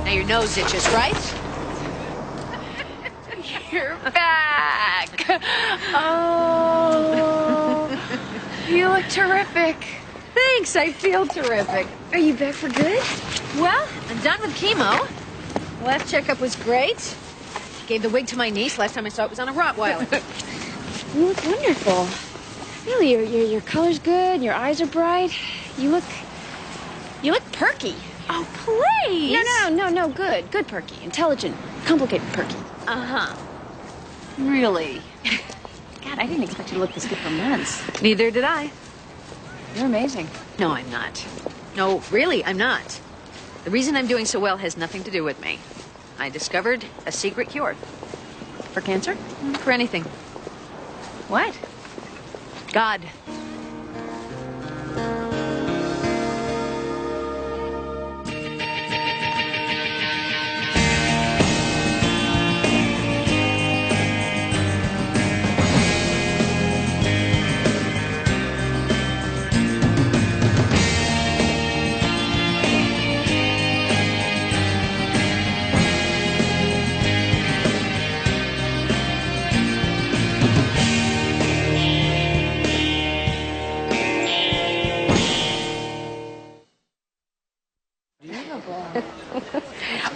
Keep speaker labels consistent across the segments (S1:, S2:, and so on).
S1: Now your nose itches, right?
S2: You're back. Oh, you look terrific.
S1: Thanks, I feel terrific.
S2: Are you back for good?
S1: Well, I'm done with chemo. Last checkup was great. Gave the wig to my niece. Last time I saw it was on a Rottweiler.
S2: You look wonderful. Really, your color's good. Your eyes are bright. You look perky.
S1: Oh, please.
S2: No. Good. Good perky. Intelligent. Complicated perky.
S1: Uh-huh. Really?
S2: God, I didn't expect you to look this good for months.
S1: Neither did I.
S2: You're amazing.
S1: No, I'm not. No, really, I'm not. The reason I'm doing so well has nothing to do with me. I discovered a secret cure.
S2: For cancer?
S1: For anything.
S2: What?
S1: God.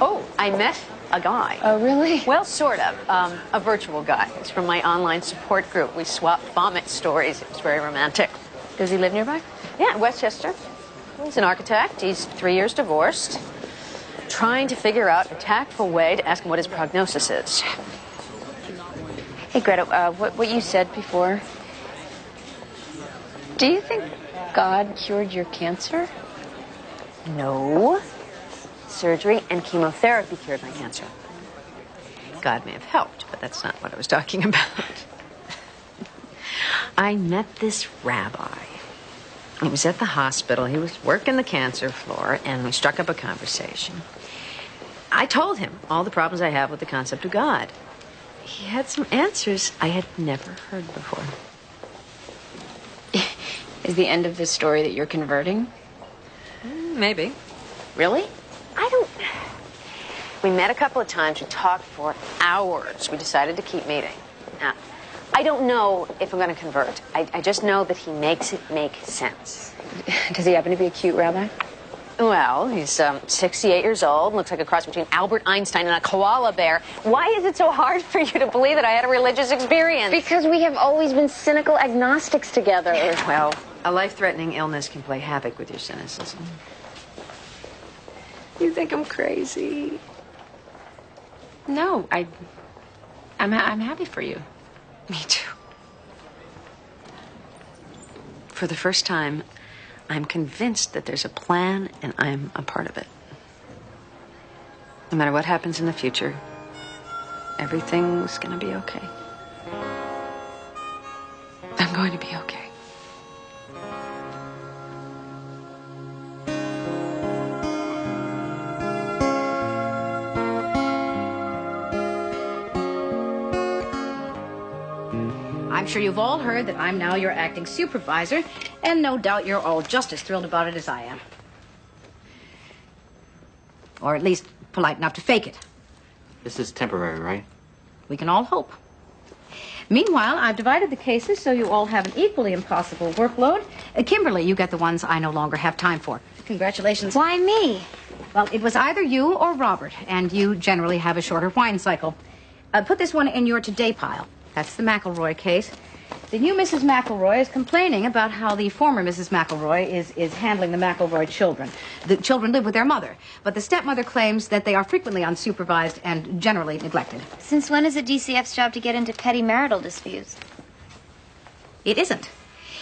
S1: Oh, I met a guy.
S2: Oh, really?
S1: Well, sort of. A virtual guy. He's from my online support group. We swapped vomit stories. It was very romantic.
S2: Does he live nearby?
S1: Yeah, in Westchester. He's an architect. He's 3 years divorced. Trying to figure out a tactful way to ask him what his prognosis is.
S2: Hey, Greta, what you said before. Do you think God cured your cancer?
S1: No. Surgery and chemotherapy cured my cancer. God may have helped, but that's not what I was talking about. I met this rabbi. He was at the hospital. He was working the cancer floor, and we struck up a conversation. I told him all the problems I have with the concept of God. He had some answers I had never heard before.
S2: Is the end of this story that you're converting?
S1: Maybe.
S2: Really?
S1: I don't... We met a couple of times. We talked for hours. We decided to keep meeting. Now, I don't know if I'm going to convert. I just know that he makes it make sense.
S2: Does he happen to be a cute rabbi?
S1: Well, he's 68 years old, looks like a cross between Albert Einstein and a koala bear. Why is it so hard for you to believe that I had a religious experience?
S2: Because we have always been cynical agnostics together.
S1: Well, a life-threatening illness can play havoc with your cynicism. You think I'm crazy?
S2: No, I'm happy for you.
S1: Me too. For the first time, I'm convinced that there's a plan and I'm a part of it. No matter what happens in the future, everything's gonna be okay. I'm going to be okay.
S3: I'm sure you've all heard that I'm now your acting supervisor, and no doubt you're all just as thrilled about it as I am. Or at least polite enough to fake it.
S4: This is temporary, right?
S3: We can all hope. Meanwhile, I've divided the cases so you all have an equally impossible workload. Kimberly, you get the ones I no longer have time for. Congratulations.
S2: Why me?
S3: Well, it was either you or Robert, and you generally have a shorter wine cycle. Put this one in your today pile. That's the McElroy case. The new Mrs. McElroy is complaining about how the former Mrs. McElroy is handling the McElroy children. The children live with their mother, but the stepmother claims that they are frequently unsupervised and generally neglected.
S5: Since when is it DCF's job to get into petty marital disputes?
S3: It isn't.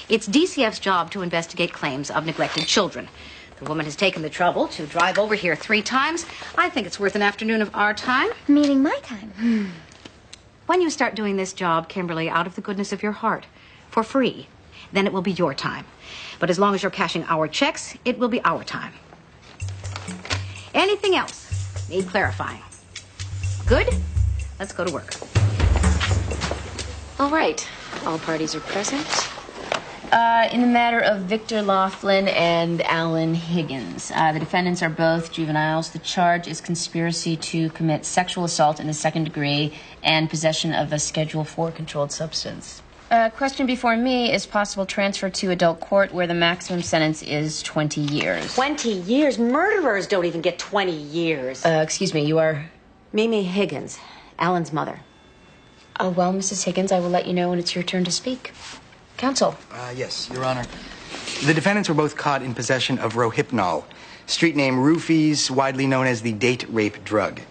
S3: It's DCF's job to investigate claims of neglected children. The woman has taken the trouble to drive over here 3 times. I think it's worth an afternoon of our time.
S5: Meaning my time.
S3: When you start doing this job, Kimberly, out of the goodness of your heart, for free, then it will be your time. But as long as you're cashing our checks, it will be our time. Anything else? Need clarifying. Good? Let's go to work.
S2: All right. All parties are present.
S5: In the matter of Victor Laughlin and Alan Higgins, the defendants are both juveniles. The charge is conspiracy to commit sexual assault in the second degree and possession of a Schedule IV controlled substance. Question before me is possible transfer to adult court where the maximum sentence is 20 years.
S6: 20 years? Murderers don't even get 20 years.
S5: Excuse me, you are?
S6: Mimi Higgins, Alan's mother.
S5: Oh, well, Mrs. Higgins, I will let you know when it's your turn to speak. Counsel.
S7: Yes, Your Honor. The defendants were both caught in possession of Rohypnol, street name Roofies, widely known as the date rape drug.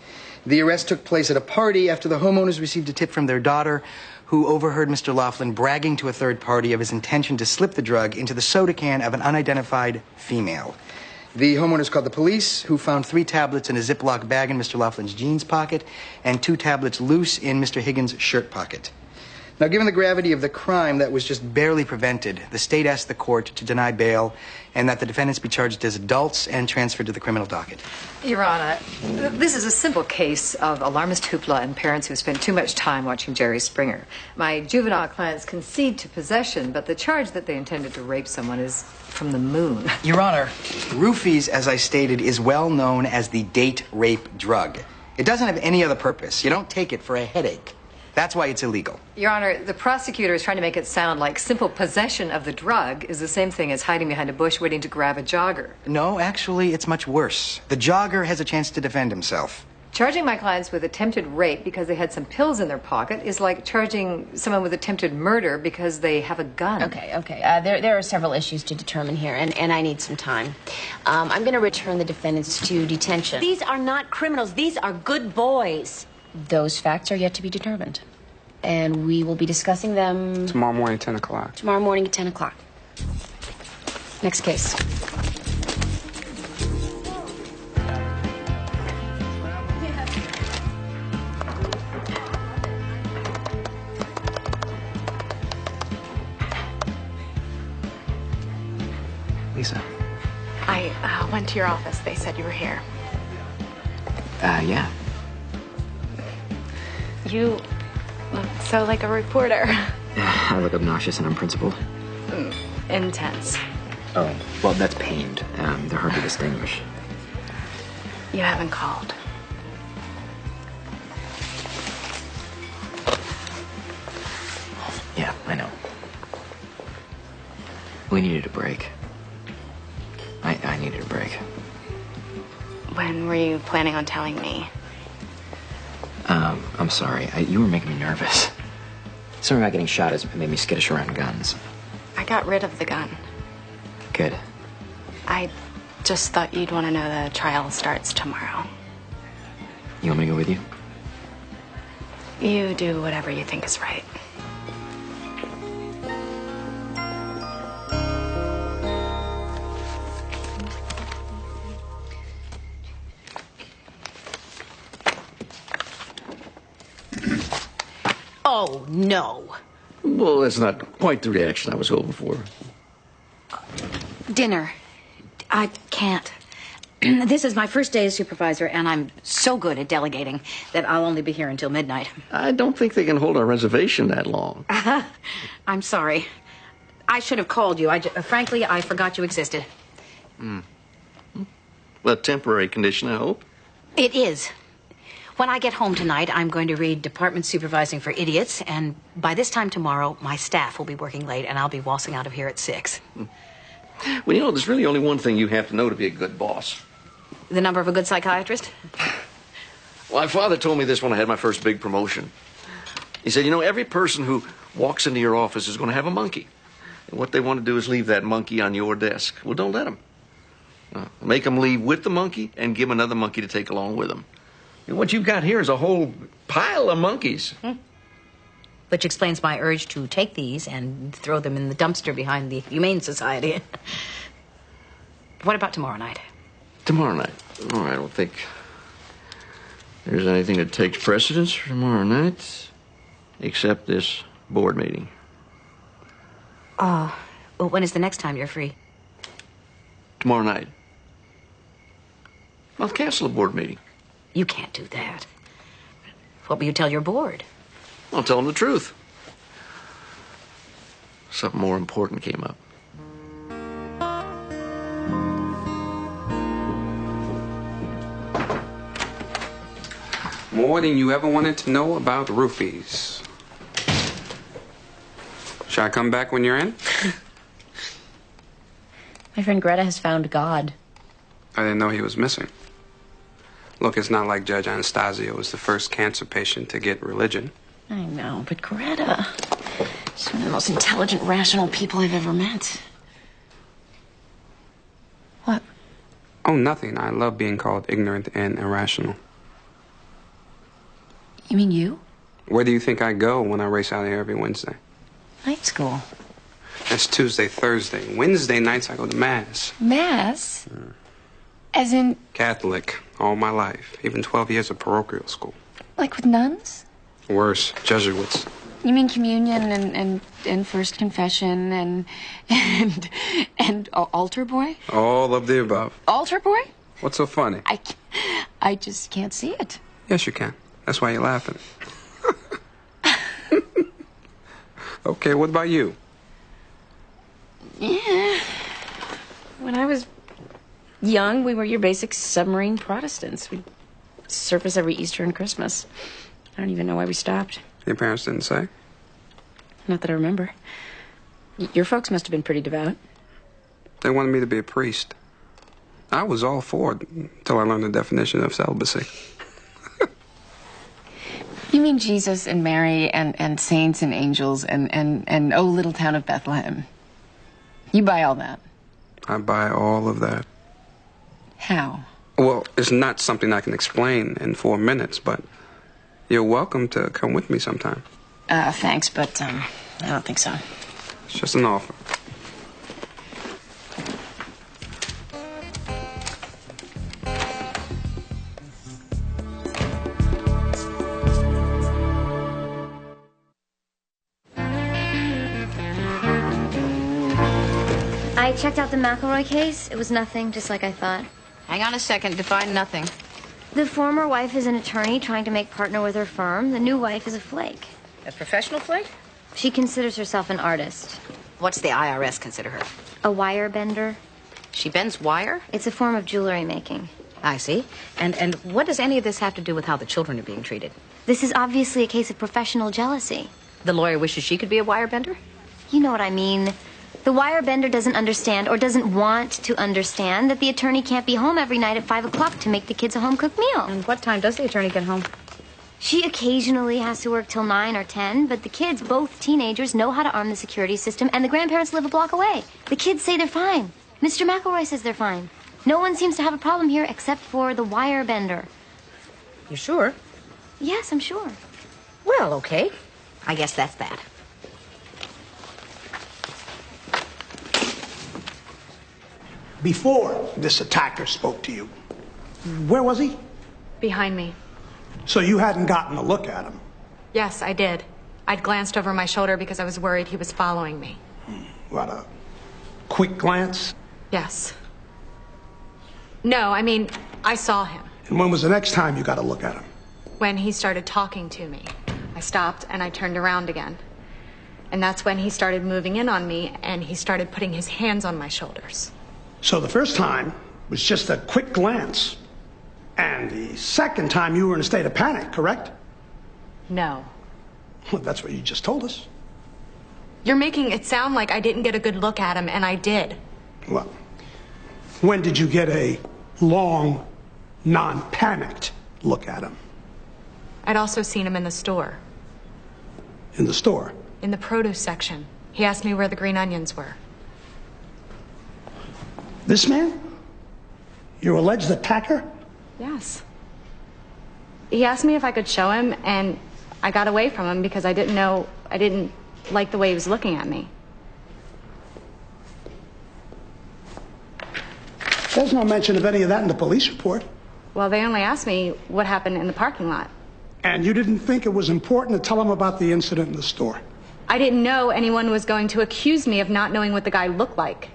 S7: The arrest took place at a party after the homeowners received a tip from their daughter, who overheard Mr. Laughlin bragging to a third party of his intention to slip the drug into the soda can of an unidentified female. The homeowners called the police, who found 3 tablets in a Ziploc bag in Mr. Laughlin's jeans pocket and 2 tablets loose in Mr. Higgins' shirt pocket. Now, given the gravity of the crime that was just barely prevented, the state asked the court to deny bail and that the defendants be charged as adults and transferred to the criminal docket.
S8: Your Honor, this is a simple case of alarmist hoopla and parents who spent too much time watching Jerry Springer. My juvenile clients concede to possession, but the charge that they intended to rape someone is from the moon.
S7: Your Honor, Roofies, as I stated, is well known as the date rape drug. It doesn't have any other purpose. You don't take it for a headache. That's why it's illegal.
S8: Your Honor, the prosecutor is trying to make it sound like simple possession of the drug is the same thing as hiding behind a bush waiting to grab a jogger.
S7: No, actually, it's much worse. The jogger has a chance to defend himself.
S8: Charging my clients with attempted rape because they had some pills in their pocket is like charging someone with attempted murder because they have a gun.
S5: Okay. There are several issues to determine here, and I need some time. I'm going to return the defendants to detention.
S6: These are not criminals. These are good boys.
S5: Those facts are yet to be determined. And we will be discussing them...
S9: Tomorrow morning, 10 o'clock.
S5: Tomorrow morning at 10 o'clock. Next case.
S9: Lisa.
S10: I went to your office. They said you were here.
S9: Yeah.
S10: You look so like a reporter.
S9: I look obnoxious and unprincipled.
S10: Intense.
S9: Oh, well, that's pained. They're hard to distinguish.
S10: You haven't called.
S9: Yeah, I know. We needed a break. I needed a break.
S10: When were you planning on telling me?
S9: I'm sorry. You were making me nervous. Something about getting shot has made me skittish around guns.
S10: I got rid of the gun.
S9: Good.
S10: I just thought you'd want to know the trial starts tomorrow.
S9: You want me to go with you?
S10: You do whatever you think is right.
S6: Oh, no.
S11: Well, that's not quite the reaction I was hoping for.
S3: Dinner. I can't. This is my first day as supervisor, and I'm so good at delegating that I'll only be here until midnight.
S11: I don't think they can hold our reservation that long.
S3: I'm sorry. I should have called you. Frankly, I forgot you existed.
S11: A temporary condition, I hope.
S3: It is. When I get home tonight, I'm going to read Department Supervising for Idiots, and by this time tomorrow, my staff will be working late, and I'll be waltzing out of here at 6.
S11: Well, you know, there's really only one thing you have to know to be a good boss.
S3: The number of a good psychiatrist?
S11: Well, my father told me this when I had my first big promotion. He said, you know, every person who walks into your office is going to have a monkey. And what they want to do is leave that monkey on your desk. Well, don't let them. Make them leave with the monkey and give them another monkey to take along with them. And what you've got here is a whole pile of monkeys.
S3: Which explains my urge to take these and throw them in the dumpster behind the Humane Society. What about tomorrow night?
S11: Tomorrow night? Oh, I don't think there's anything that takes precedence for tomorrow night, except this board meeting.
S3: Well, when is the next time you're free?
S11: Tomorrow night. I'll cancel the board meeting.
S3: You can't do that. What will you tell your board?
S11: I'll tell them the truth. something more important came up.
S12: More than you ever wanted to know about roofies. Shall I come back when you're in?
S5: My friend Greta has found God.
S12: I didn't know he was missing. Look, it's not like Judge Anastasio was the first cancer patient to get religion.
S5: I know, but Greta, she's one of the most intelligent, rational people I've ever met. What?
S12: Oh, nothing. I love being called ignorant and irrational.
S5: You mean you?
S12: Where do you think I go when I race out here every Wednesday?
S5: Night school.
S12: That's Tuesday, Thursday. Wednesday nights I go to Mass.
S5: Mass? As in,
S12: Catholic, all my life. Even 12 years of parochial school.
S5: like with nuns?
S12: Worse, Jesuits.
S5: You mean communion and first confession and altar boy?
S12: All of the above.
S5: Altar boy?
S12: What's so funny?
S5: I just can't see it.
S12: Yes, you can. That's why you're laughing. Okay, what about you?
S5: Yeah. When I was young, we were your basic submarine Protestants. We'd surface every Easter and Christmas. I don't even know why we stopped.
S12: Your parents didn't say?
S5: Not that I remember. Your folks must have been pretty devout.
S12: They wanted me to be a priest. I was all for it until I learned the definition of celibacy.
S5: You mean Jesus and Mary and saints and angels and oh, little town of Bethlehem. You buy all that.
S12: I buy all of that.
S5: How?
S12: Well, it's not something I can explain in 4 minutes, but you're welcome to come with me sometime.
S5: Thanks, but I don't think so.
S12: It's just an offer.
S13: I checked out the McElroy case. It was nothing, just like I thought.
S3: Hang on a second. Define nothing.
S13: The former wife is an attorney trying to make partner with her firm. The new wife is a flake.
S3: A professional flake?
S13: She considers herself an artist.
S3: What's the IRS consider her?
S13: A wire bender.
S3: She bends wire?
S13: It's a form of jewelry making.
S3: I see. And what does any of this have to do with how the children are being treated?
S13: This is obviously a case of professional jealousy.
S3: The lawyer wishes she could be a wire bender?
S13: You know what I mean. The wire bender doesn't understand or doesn't want to understand that the attorney can't be home every night at 5 o'clock to make the kids a home-cooked meal.
S3: And what time does the attorney get home?
S13: She occasionally has to work till 9 or 10, but the kids, both teenagers, know how to arm the security system, and the grandparents live a block away. The kids say they're fine. Mr. McElroy says they're fine. No one seems to have a problem here except for the wire bender.
S3: You sure?
S13: Yes, I'm sure.
S3: Well, okay. I guess that's that.
S14: Before this attacker spoke to you, where was he?
S10: Behind me.
S14: So you hadn't gotten a look at him?
S10: Yes, I did. I'd glanced over my shoulder because I was worried he was following me.
S14: What, a quick glance?
S10: Yes. No, I mean, I saw him.
S14: And when was the next time you got a look at him?
S10: When he started talking to me. I stopped and I turned around again. And that's when he started moving in on me and he started putting his hands on my shoulders.
S14: So the first time was just a quick glance. And the second time you were in a state of panic, correct?
S10: No.
S14: Well, that's what you just told us.
S10: You're making it sound like I didn't get a good look at him, and I did.
S14: Well, when did you get a long, non-panicked look at him?
S10: I'd also seen him in the store.
S14: In the store?
S10: In the produce section. He asked me where the green onions were.
S14: This man? Your alleged attacker?
S10: Yes. He asked me if I could show him, and I got away from him because I didn't like the way he was looking at me.
S14: There's no mention of any of that in the police report.
S10: Well, they only asked me what happened in the parking lot.
S14: And you didn't think it was important to tell them about the incident in the store?
S10: I didn't know anyone was going to accuse me of not knowing what the guy looked like.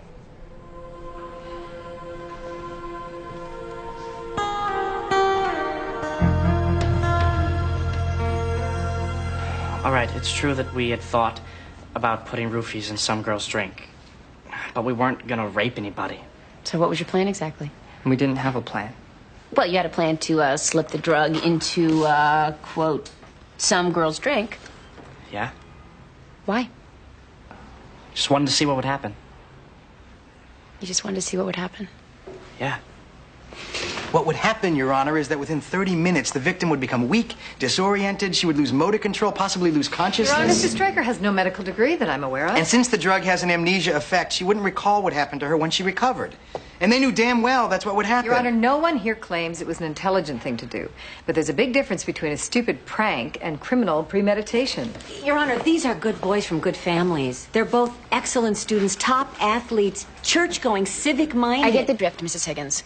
S9: All right, it's true that we had thought
S15: about putting roofies in some girl's drink. But we weren't gonna rape anybody.
S5: So what was your plan exactly?
S15: We didn't have a plan.
S5: Well, you had a plan to slip the drug into, quote, some girl's drink.
S15: Yeah?
S5: Why?
S15: Just wanted to see what would happen.
S5: You just wanted to see what would happen?
S15: Yeah.
S7: What would happen, Your Honor, is that within 30 minutes, the victim would become weak, disoriented, she would lose motor control, possibly lose consciousness.
S8: Your Honor, Mr. Stryker has no medical degree that I'm aware of.
S7: And since the drug has an amnesia effect, she wouldn't recall what happened to her when she recovered. And they knew damn well that's what would happen.
S8: Your Honor, no one here claims it was an intelligent thing to do. But there's a big difference between a stupid prank and criminal premeditation.
S6: Your Honor, these are good boys from good families. They're both excellent students, top athletes, church-going, civic-minded.
S5: I get the drift, Mrs. Higgins.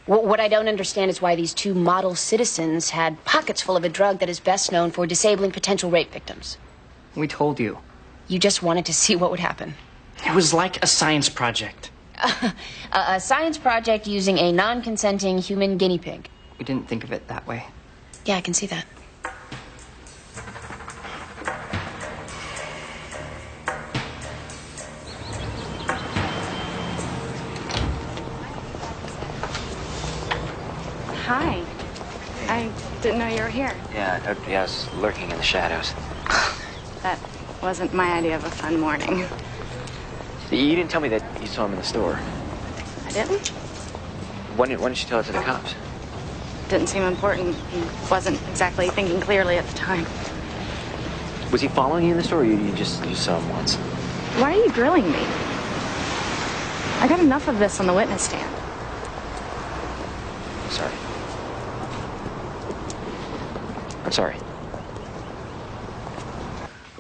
S5: What I don't understand is why these two model citizens had pockets full of a drug that is best known for disabling potential rape victims.
S15: We told you.
S5: You just wanted to see what would happen.
S15: It was like a science project.
S5: A science project using a non-consenting human guinea pig.
S15: We didn't think of it that way.
S5: Yeah, I can see that.
S2: Hi. I didn't know you were here.
S9: Yeah, I was lurking in the shadows.
S2: That wasn't my idea of a fun morning.
S9: You didn't tell me that you saw him in the store.
S2: I didn't?
S9: When did you tell it to the cops?
S2: Didn't seem important. He wasn't exactly thinking clearly at the time.
S9: Was he following you in the store, or you just saw him once?
S2: Why are you grilling me? I got enough of this on the witness stand.
S9: Sorry. I'm sorry.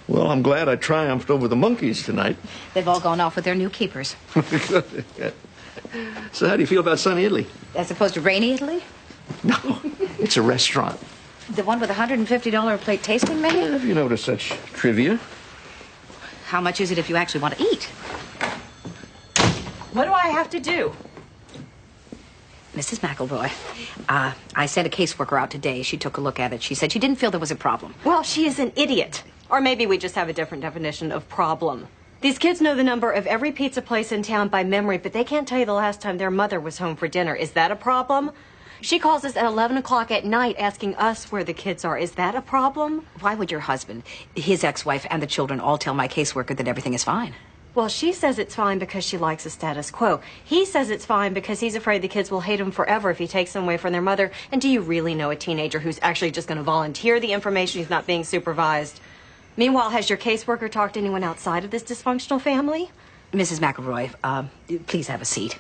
S11: Well, I'm glad I triumphed over the monkeys tonight.
S3: They've all gone off with their new keepers.
S11: Good. So how do you feel about sunny Italy?
S3: As opposed to rainy Italy?
S11: No, it's a restaurant.
S3: The one with a $150 a plate tasting menu?
S11: Have you noticed such trivia?
S3: How much is it if you actually want to eat?
S6: What do I have to do?
S3: Mrs. McElroy, I sent a caseworker out today. She took a look at it. She said she didn't feel there was a problem.
S6: Well, she is an idiot. Or maybe we just have a different definition of problem. These kids know the number of every pizza place in town by memory, but they can't tell you the last time their mother was home for dinner. Is that a problem? She calls us at 11 o'clock at night asking us where the kids are. Is that a problem?
S3: Why would your husband, his ex-wife, and the children all tell my caseworker that everything is fine?
S6: Well, she says it's fine because she likes the status quo. He says it's fine because he's afraid the kids will hate him forever if he takes them away from their mother. And do you really know a teenager who's actually just going to volunteer the information he's not being supervised? Meanwhile, has your caseworker talked to anyone outside of this dysfunctional family?
S3: Mrs. McElroy, please have a seat.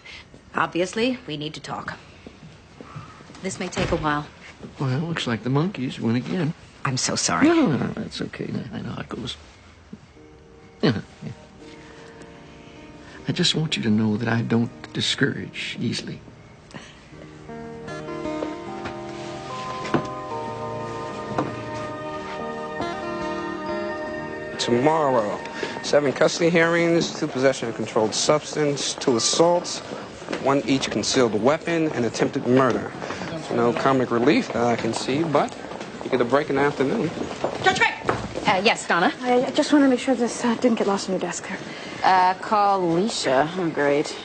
S3: Obviously, we need to talk. This may take a while.
S11: Well, it looks like the monkeys win again.
S3: I'm so sorry.
S11: No, that's okay. I know how it goes. Yeah. I just want you to know that I don't discourage easily.
S12: Tomorrow, 7 custody hearings, 2 possession of controlled substance, 2 assaults, 1 each concealed weapon, and attempted murder. No comic relief that I can see, but you get a break in the afternoon.
S3: Judge Gray! Yes, Donna?
S2: I just want to make sure this didn't get lost on your desk there.
S5: Call Alicia. Oh, great.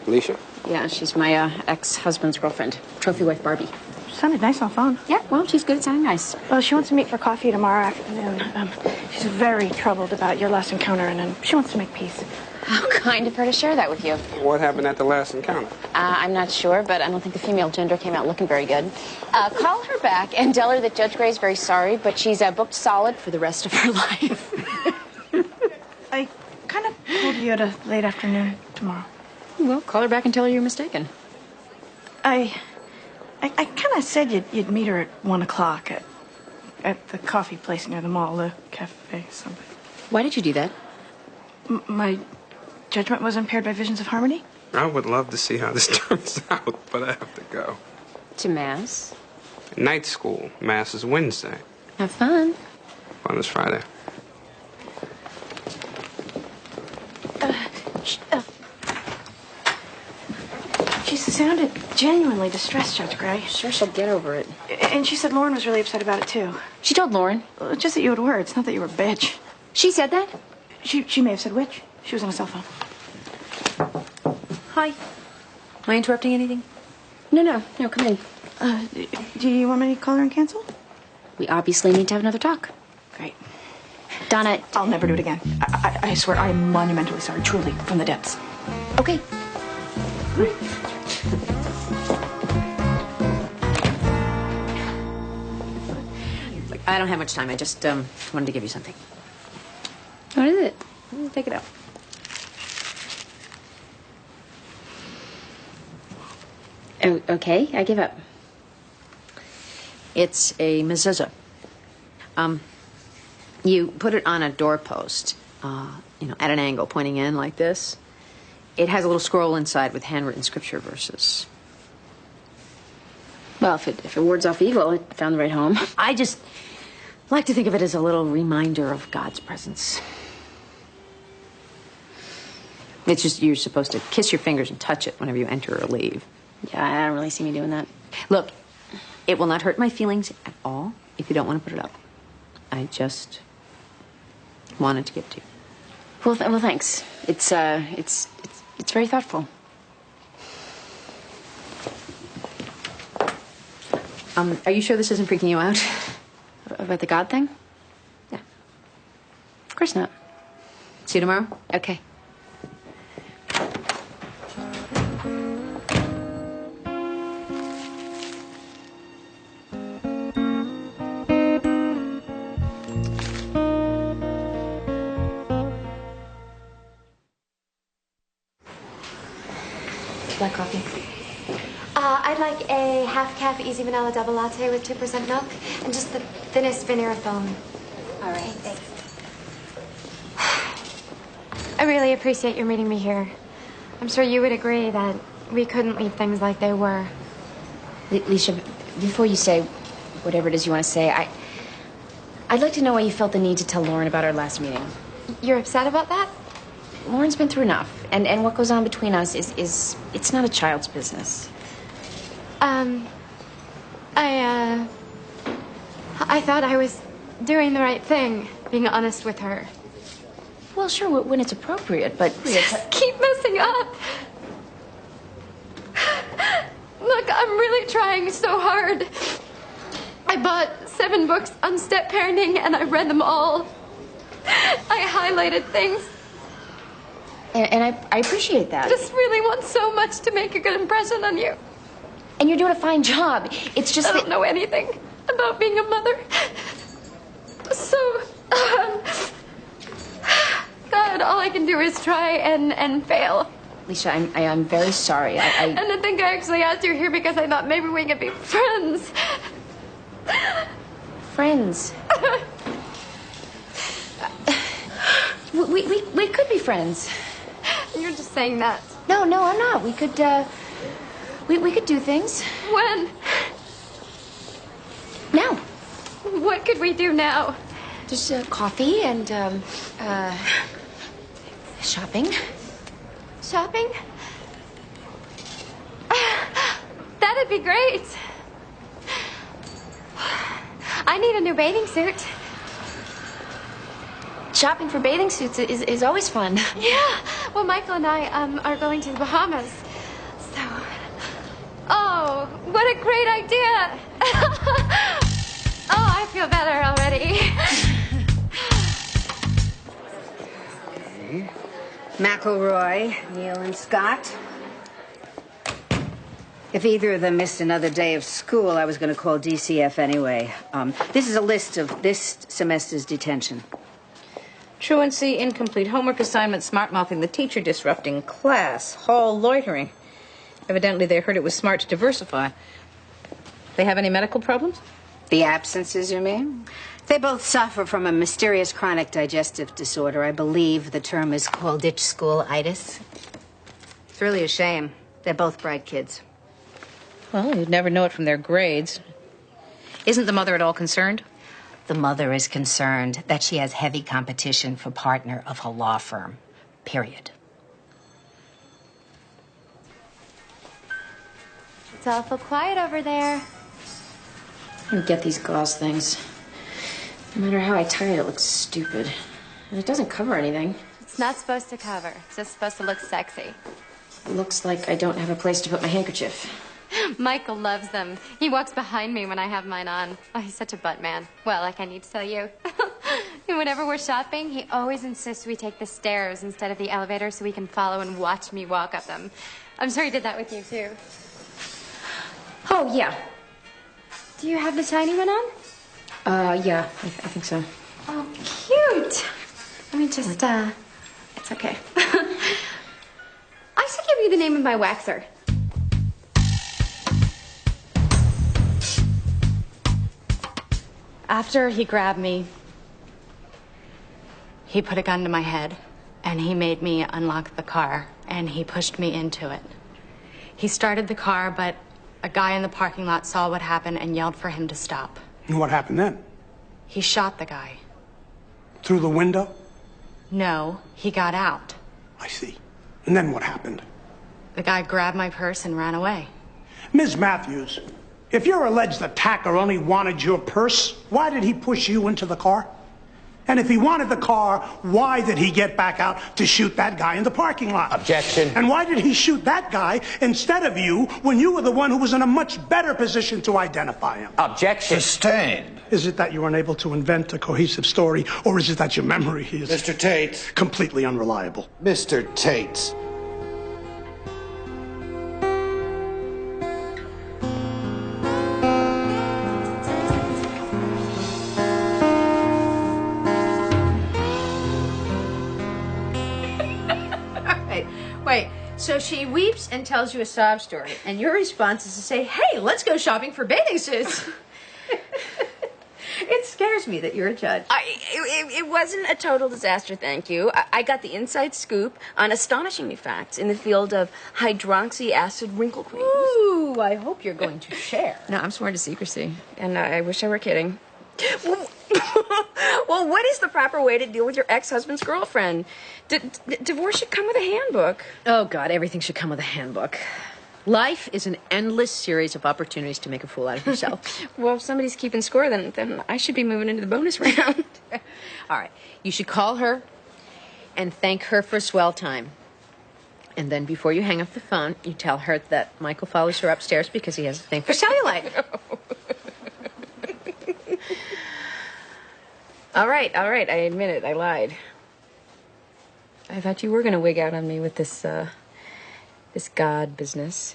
S12: Alicia?
S5: Yeah, she's my ex-husband's girlfriend. Trophy wife Barbie.
S2: Sounded nice on the phone.
S5: Yeah, well, she's good at sounding nice.
S2: Well, she wants to meet for coffee tomorrow afternoon. She's very troubled about your last encounter, and she wants to make peace.
S5: How kind of her to share that with you.
S12: What happened at the last encounter?
S5: I'm not sure, but I don't think the female gender came out looking very good. Call her back and tell her that Judge Gray's very sorry, but she's booked solid for the rest of her life.
S2: I kind of pulled you at a late afternoon tomorrow.
S5: Well, call her back and tell her you're mistaken.
S2: I kind of said you'd meet her at 1 o'clock at the coffee place near the mall, the cafe something.
S5: Why did you do that?
S2: My judgment was impaired by visions of harmony.
S12: I would love to see how this turns out, but I have to go.
S5: To Mass?
S12: Night school. Mass is Wednesday.
S5: Have fun.
S12: Fun is Friday.
S2: She sounded genuinely distressed, Judge Gray.
S5: Sure, she'll get over it.
S2: And she said Lauren was really upset about it, too.
S5: She told Lauren?
S2: Just that you had words, not that you were a bitch.
S5: She said that?
S2: She may have said which. She was on a cell phone.
S1: Hi. Am I interrupting anything?
S5: No, come in.
S2: Do you want me to call her and cancel?
S5: We obviously need to have another talk.
S2: Great.
S5: Donna.
S2: I'll never do it again. I swear I am monumentally sorry, truly, from the depths.
S5: Okay.
S1: Look, I don't have much time. I just wanted to give you something.
S5: What is it?
S1: Take it out.
S5: Oh, okay, I give up.
S1: It's a mezuzah. You put it on a doorpost, at an angle, pointing in like this. It has a little scroll inside with handwritten scripture verses.
S5: Well, if it wards off evil, it found the right home.
S1: I just like to think of it as a little reminder of God's presence. It's just you're supposed to kiss your fingers and touch it whenever you enter or leave.
S5: Yeah, I don't really see me doing that.
S1: Look, it will not hurt my feelings at all if you don't want to put it up. I just wanted to give it to you.
S5: Well, thanks. It's very thoughtful.
S1: Are you sure this isn't freaking you out?
S5: About the God thing?
S1: Yeah.
S5: Of course not.
S1: See you tomorrow?
S5: Okay.
S16: Black coffee. I'd like a half-cap easy vanilla double latte with 2% milk and just the thinnest vanilla foam.
S13: All right, thanks.
S16: I really appreciate your meeting me here. I'm sure you would agree that we couldn't leave things like they were.
S5: Leisha, before you say whatever it is you want to say, I'd like to know why you felt the need to tell Lauren about our last meeting.
S16: You're upset about that?
S5: Lauren's been through enough, and what goes on between us is it's not a child's business.
S16: I thought I was doing the right thing, being honest with her.
S5: Well, sure, when it's appropriate, but...
S16: Just keep messing up. Look, I'm really trying so hard. I bought 7 books on step parenting, and I read them all. I highlighted things.
S5: And I appreciate that.
S16: I just really want so much to make a good impression on you.
S5: And you're doing a fine job. It's just
S16: I don't know anything about being a mother. So, God, all I can do is try and fail.
S5: Leisha, I'm very sorry.
S16: And I think I actually asked you here because I thought maybe we could be friends.
S5: Friends? We could be friends.
S16: You're just saying that.
S5: No, I'm not. We could do things.
S16: When?
S5: Now.
S16: What could we do now?
S5: Just coffee and shopping.
S16: Shopping? That'd be great. I need a new bathing suit.
S5: Shopping for bathing suits is always fun.
S16: Yeah. Well, Michael and I are going to the Bahamas. So, oh, what a great idea. Oh, I feel better already.
S17: Okay. McElroy, Neal, and Scott. If either of them missed another day of school, I was going to call DCF anyway. This is a list of this semester's detention.
S3: Truancy, incomplete homework assignment, smart-mouthing the teacher, disrupting class, hall loitering. Evidently, they heard it was smart to diversify. They have any medical problems?
S17: The absences, you mean? They both suffer from a mysterious chronic digestive disorder. I believe the term is called ditch school-itis. It's really a shame. They're both bright kids.
S3: Well, you'd never know it from their grades. Isn't the mother at all concerned?
S17: The mother is concerned that she has heavy competition for partner of her law firm. Period.
S16: It's awful quiet over there.
S5: I don't get these gauze things. No matter how I tie it, it looks stupid. It doesn't cover anything.
S16: It's not supposed to cover. It's just supposed to look sexy.
S5: Looks like I don't have a place to put my handkerchief.
S16: Michael loves them. He walks behind me when I have mine on. Oh, he's such a butt man. Well, like I need to tell you. And whenever we're shopping, he always insists we take the stairs instead of the elevator so he can follow and watch me walk up them. I'm sure he did that with you, too.
S5: Oh, yeah.
S16: Do you have the shiny one on?
S5: Yeah, I think so.
S16: Oh, cute. Let me just, it's okay. I should give you the name of my waxer. After he grabbed me, he put a gun to my head, and he made me unlock the car, and he pushed me into it. He started the car, but a guy in the parking lot saw what happened and yelled for him to stop.
S14: And what happened then?
S16: He shot the guy.
S14: Through the window?
S16: No, he got out.
S14: I see. And then what happened?
S16: The guy grabbed my purse and ran away.
S14: Ms. Matthews, if your alleged attacker only wanted your purse, why did he push you into the car? And if he wanted the car, why did he get back out to shoot that guy in the parking lot?
S9: Objection.
S14: And why did he shoot that guy instead of you when you were the one who was in a much better position to identify him?
S9: Objection.
S18: Sustained.
S14: Is it that you're unable to invent a cohesive story, or is it that your memory is...
S18: Mr. Tate.
S14: ...completely unreliable?
S18: Mr. Tate.
S1: Wait, so she weeps and tells you a sob story, and your response is to say, hey, let's go shopping for bathing suits. It scares me that you're a judge.
S5: It wasn't a total disaster, thank you. I got the inside scoop on astonishing new facts in the field of hydroxy acid wrinkle creams.
S1: Ooh, I hope you're going to share.
S5: No, I'm sworn to secrecy, and I wish I were kidding. Well, what is the proper way to deal with your ex-husband's girlfriend? Divorce should come with a handbook.
S1: Oh, God, everything should come with a handbook. Life is an endless series of opportunities to make a fool out of yourself.
S5: Well, if somebody's keeping score, then I should be moving into the bonus round.
S1: All right, you should call her and thank her for a swell time. And then before you hang up the phone, you tell her that Michael follows her upstairs because he has a thing for cellulite.
S5: All right, I admit it, I lied. I thought you were going to wig out on me with this God business.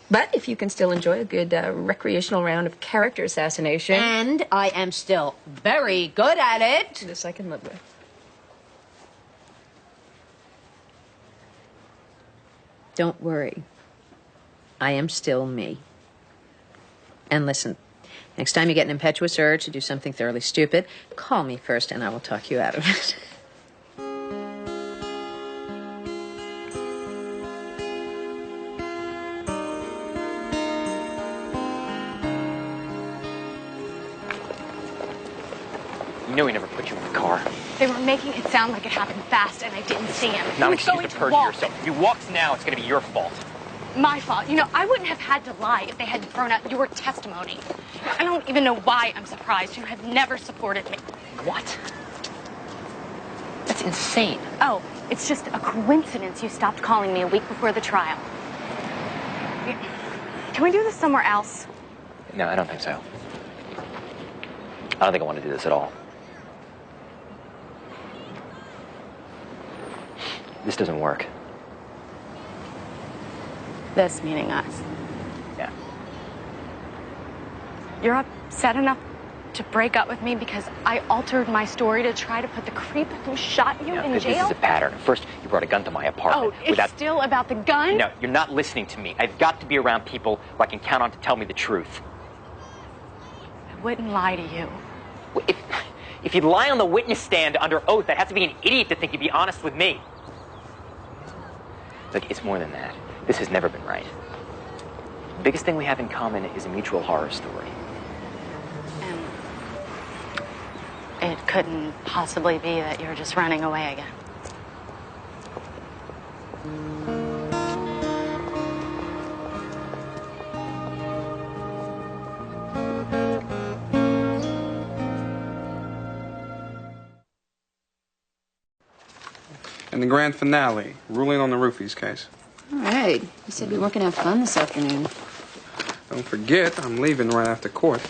S5: But if you can still enjoy a good recreational round of character assassination...
S1: And I am still very good at it.
S5: This I can live with.
S1: Don't worry. I am still me. And listen, next time you get an impetuous urge to do something thoroughly stupid, call me first and I will talk you out of it.
S9: You know he never put you in the car.
S10: They were making it sound like it happened fast, and I didn't see him.
S9: Not
S10: He
S9: an
S10: was
S9: excuse
S10: going
S9: to
S10: to
S9: perjure
S10: walk.
S9: yourself. If you walked now, it's going to be your fault.
S10: My fault. You know, I wouldn't have had to lie if they hadn't thrown out your testimony. I don't even know why I'm surprised. You have never supported me.
S9: What? That's insane.
S10: Oh, it's just a coincidence you stopped calling me a week before the trial. Can we do this somewhere else?
S9: No, I don't think so. I don't think I want to do this at all. This doesn't work.
S10: This meaning us.
S9: Yeah.
S10: You're upset enough to break up with me because I altered my story to try to put the creep who shot you in
S9: This
S10: jail?
S9: is a pattern. First, you brought a gun to my apartment.
S10: Oh, it's still about the gun?
S9: No, you're not listening to me. I've got to be around people who I can count on to tell me the truth.
S10: I wouldn't lie to you.
S9: If you'd lie on the witness stand under oath, I'd have to be an idiot to think you'd be honest with me. Look, it's more than that. This has never been right. The biggest thing we have in common is a mutual horror story.
S10: And it couldn't possibly be that you're just running away again.
S12: And the grand finale, ruling on the Roofies case.
S5: All right. You said we weren't going to have fun this afternoon.
S12: Don't forget, I'm leaving right after court.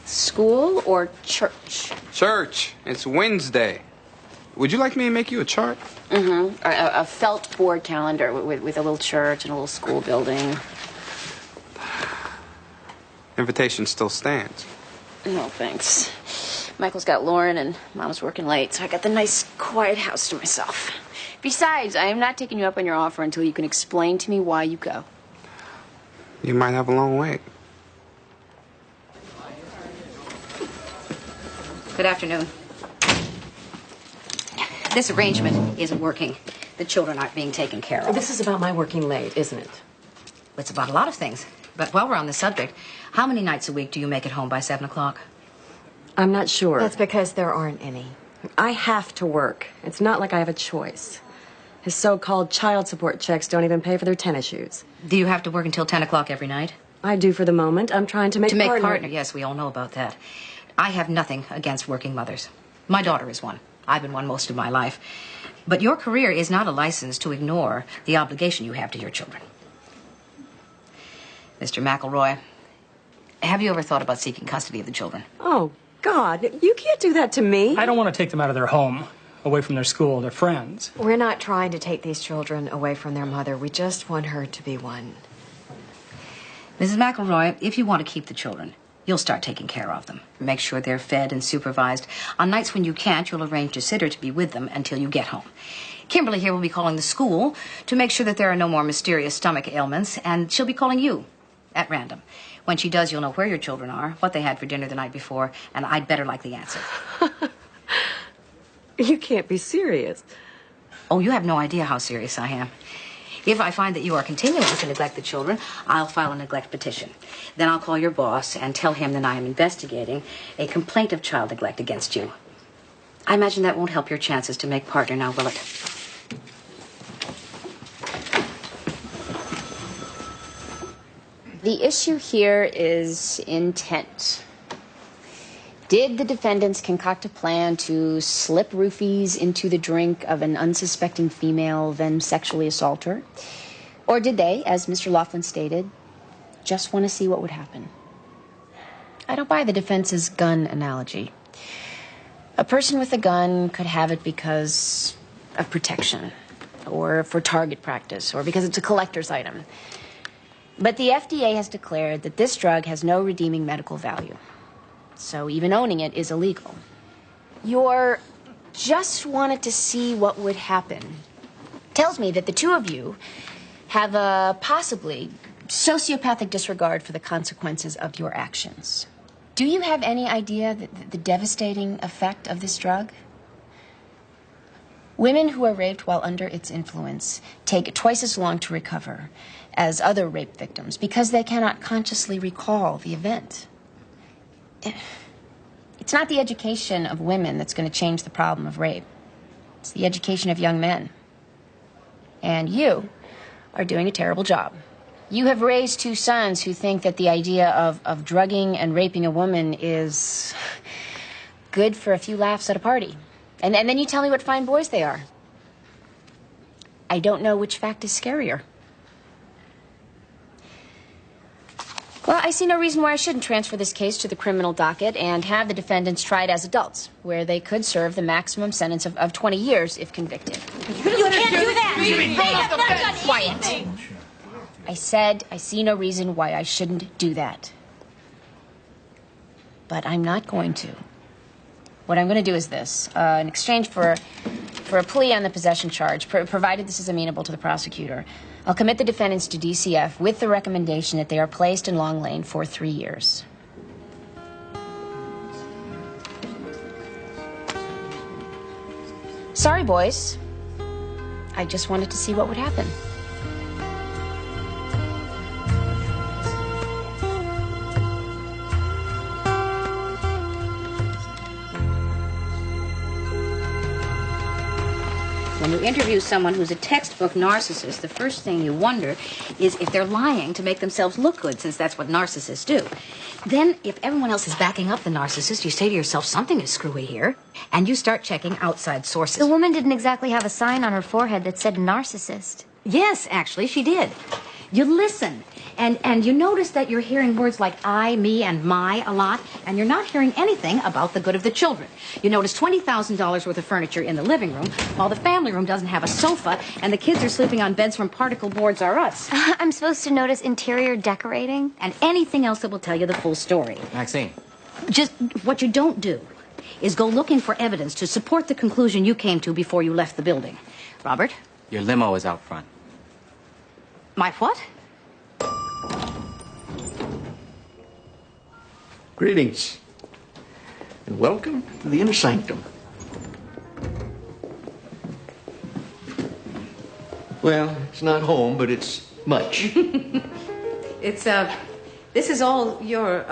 S5: School or church?
S12: Church. It's Wednesday. Would you like me to make you a chart?
S5: Mm-hmm. A felt board calendar with a little church and a little school building.
S12: Invitation still stands.
S5: No, thanks. Michael's got Lauren and Mom's working late, so I got the nice, quiet house to myself. Besides, I am not taking you up on your offer until you can explain to me why you go.
S12: You might have a long wait.
S3: Good afternoon. This arrangement isn't working. The children aren't being taken care of.
S19: This is about my working late, isn't it?
S3: It's about a lot of things. But while we're on the subject, how many nights a week do you make it home by 7 o'clock?
S19: I'm not sure.
S6: That's because there aren't any.
S19: I have to work. It's not like I have a choice. His so-called child support checks don't even pay for their tennis shoes.
S3: Do you have to work until 10 o'clock every night?
S19: I do for the moment. I'm trying to make
S3: partner. Yes, we all know about that. I have nothing against working mothers. My daughter is one. I've been one most of my life. But your career is not a license to ignore the obligation you have to your children. Mr. McElroy, have you ever thought about seeking custody of the children?
S19: Oh, God, you can't do that to me.
S20: I don't want to take them out of their home, away from their school, their friends.
S6: We're not trying to take these children away from their mother. We just want her to be one.
S3: Mrs. McElroy, if you want to keep the children, you'll start taking care of them. Make sure they're fed and supervised. On nights when you can't, you'll arrange a sitter to be with them until you get home. Kimberly here will be calling the school to make sure that there are no more mysterious stomach ailments, and she'll be calling you at random. When she does, you'll know where your children are, what they had for dinner the night before, and I'd better like the answer.
S19: You can't be serious.
S3: Oh, you have no idea how serious I am. If I find that you are continuing to neglect the children, I'll file a neglect petition. Then I'll call your boss and tell him that I am investigating a complaint of child neglect against you. I imagine that won't help your chances to make partner now, will it?
S5: The issue here is intent. Did the defendants concoct a plan to slip roofies into the drink of an unsuspecting female, then sexually assault her? Or did they, as Mr. Laughlin stated, just want to see what would happen? I don't buy the defense's gun analogy. A person with a gun could have it because of protection, or for target practice, or because it's a collector's item. But the FDA has declared that this drug has no redeeming medical value. So even owning it is illegal. Your just wanted to see what would happen tells me that the two of you have a possibly sociopathic disregard for the consequences of your actions. Do you have any idea the devastating effect of this drug? Women who are raped while under its influence take twice as long to recover as other rape victims because they cannot consciously recall the event. It's not the education of women that's going to change the problem of rape. It's the education of young men. And you are doing a terrible job. You have raised two sons who think that the idea of drugging and raping a woman is good for a few laughs at a party. And then you tell me what fine boys they are. I don't know which fact is scarier. Well, I see no reason why I shouldn't transfer this case to the criminal docket and have the defendants tried as adults, where they could serve the maximum sentence of 20 years if convicted.
S13: You can't do that! Hey, I'm not done
S5: Quiet. I said I see no reason why I shouldn't do that. But I'm not going to. What I'm going to do is this. In exchange for a plea on the possession charge, provided this is amenable to the prosecutor, I'll commit the defendants to DCF with the recommendation that they are placed in Long Lane for 3 years. Sorry, boys. I just wanted to see what would happen.
S3: When you interview someone who's a textbook narcissist, the first thing you wonder is if they're lying to make themselves look good, since that's what narcissists do. Then, if everyone else is backing up the narcissist, you say to yourself, something is screwy here, and you start checking outside sources.
S13: The woman didn't exactly have a sign on her forehead that said narcissist.
S3: Yes, actually, she did. You listen, and you notice that you're hearing words like I, me, and my a lot, and you're not hearing anything about the good of the children. You notice $20,000 worth of furniture in the living room, while the family room doesn't have a sofa, and the kids are sleeping on beds from particle boards or us.
S13: I'm supposed to notice interior decorating?
S3: And anything else that will tell you the full story.
S4: Maxine.
S3: Just what you don't do is go looking for evidence to support the conclusion you came to before you left the building. Robert?
S4: Your limo is out front.
S3: My what?
S11: Greetings, and welcome to the inner sanctum. Well, it's not home, but it's much.
S3: It's, this is all your,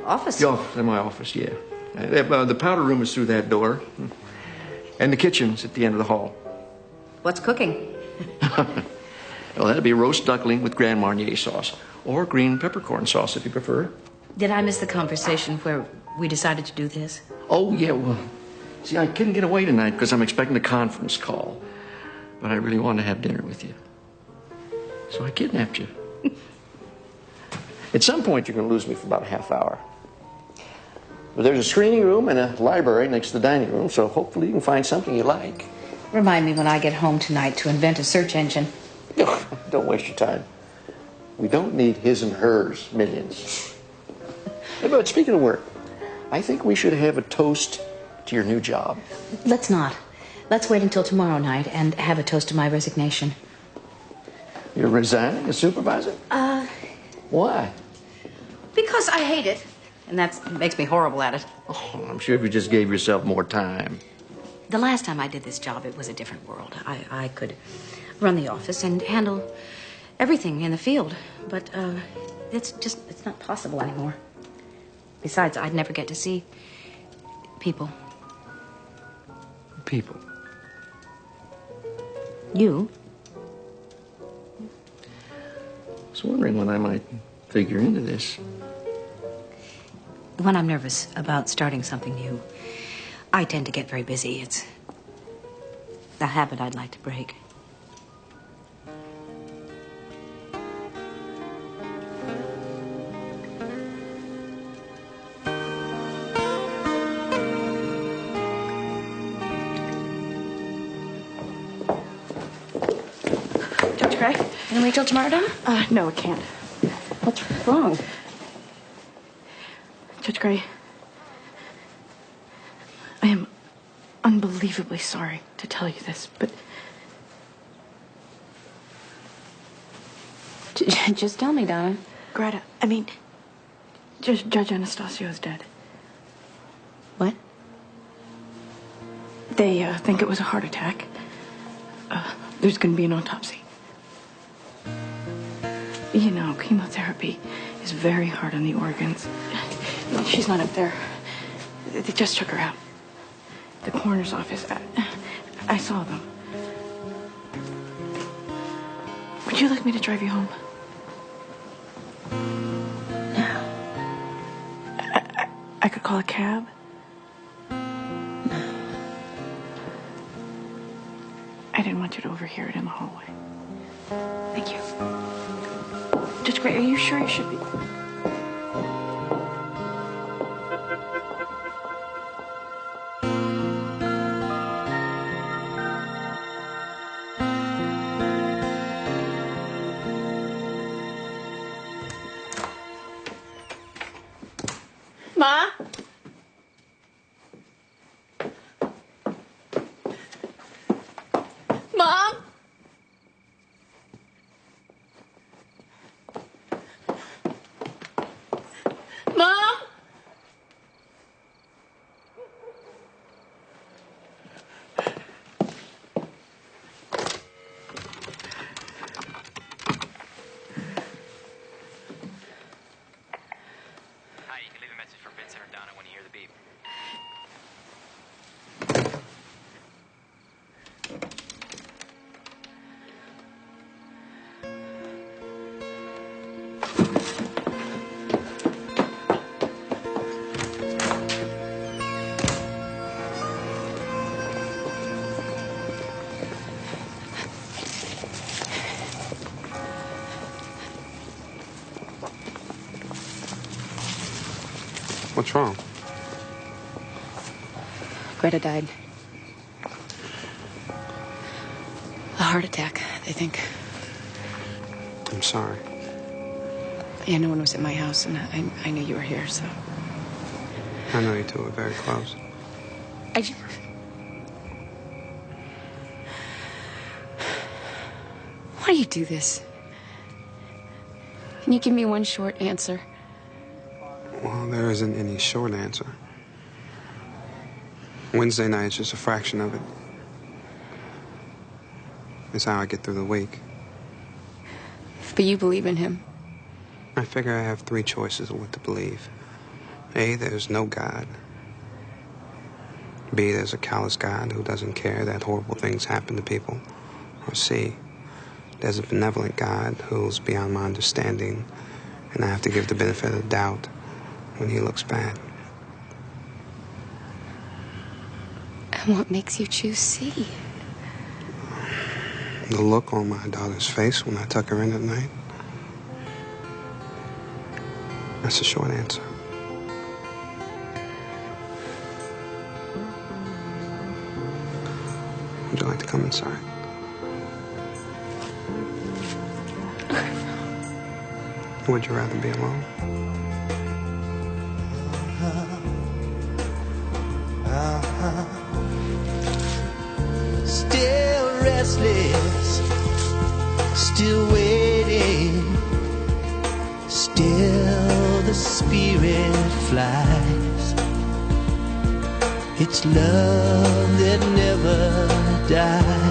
S3: office?
S11: Yeah, in my office, yeah. The powder room is through that door, and the kitchen's at the end of the hall.
S3: What's cooking?
S11: Well, that'd be roast duckling with Grand Marnier sauce, or green peppercorn sauce if you prefer.
S3: Did I miss the conversation where we decided to do this?
S11: Oh, yeah, well, see, I couldn't get away tonight because I'm expecting a conference call. But I really wanted to have dinner with you. So I kidnapped you. At some point, you're going to lose me for about a half hour. But there's a screening room and a library next to the dining room, so hopefully you can find something you like.
S3: Remind me when I get home tonight to invent a search engine.
S11: Don't waste your time. We don't need his and hers millions. Hey, but speaking of work, I think we should have a toast to your new job.
S3: Let's not. Let's wait until tomorrow night and have a toast to my resignation.
S11: You're resigning as supervisor? Why?
S3: Because I hate it. And that makes me horrible at it.
S11: Oh, I'm sure if you just gave yourself more time.
S3: The last time I did this job, it was a different world. I could run the office and handle everything in the field. But it's not possible anymore. Besides, I'd never get to see people.
S11: People?
S3: You?
S11: I was wondering when I might figure into this.
S3: When I'm nervous about starting something new, I tend to get very busy. It's a habit I'd like to break.
S2: Dr. Gray?
S13: Can we wait till tomorrow, Donna?
S2: No, it can't.
S3: What's wrong?
S2: Judge Gray, I am unbelievably sorry to tell you this, but...
S3: Just tell me, Donna.
S2: Greta, I mean, Judge Anastasio is dead.
S3: What?
S2: They think it was a heart attack. There's going to be an autopsy. You know, chemotherapy is very hard on the organs. She's not up there. They just took her out. The coroner's office. I saw them. Would you like me to drive you home?
S3: No.
S2: I could call a cab. I didn't want you to overhear it in the hallway. Thank you. Judge Gray, are you sure you should be... Ma? Mom? Mom?
S9: Hi, you can leave a message for Vincent or Donna when
S12: What's wrong?
S2: Greta died. A heart attack, they think.
S12: I'm sorry.
S2: Yeah, no one was at my house, and I knew you were here, so...
S12: I know you two are very close.
S2: I just... Why do you do this? Can you give me one short answer?
S12: Well, there isn't any short answer. Wednesday night's just a fraction of it. It's how I get through the week.
S2: But you believe in him.
S12: I figure I have 3 choices of what to believe. A, there's no God. B, there's a callous God who doesn't care that horrible things happen to people. Or C, there's a benevolent God who's beyond my understanding, and I have to give the benefit of the doubt when he looks bad.
S2: And what makes you choose C?
S12: The look on my daughter's face when I tuck her in at night. That's the short answer. Would you like to come inside? Would you rather be alone?
S21: Still restless, still waiting, still the spirit flies. It's love that never dies.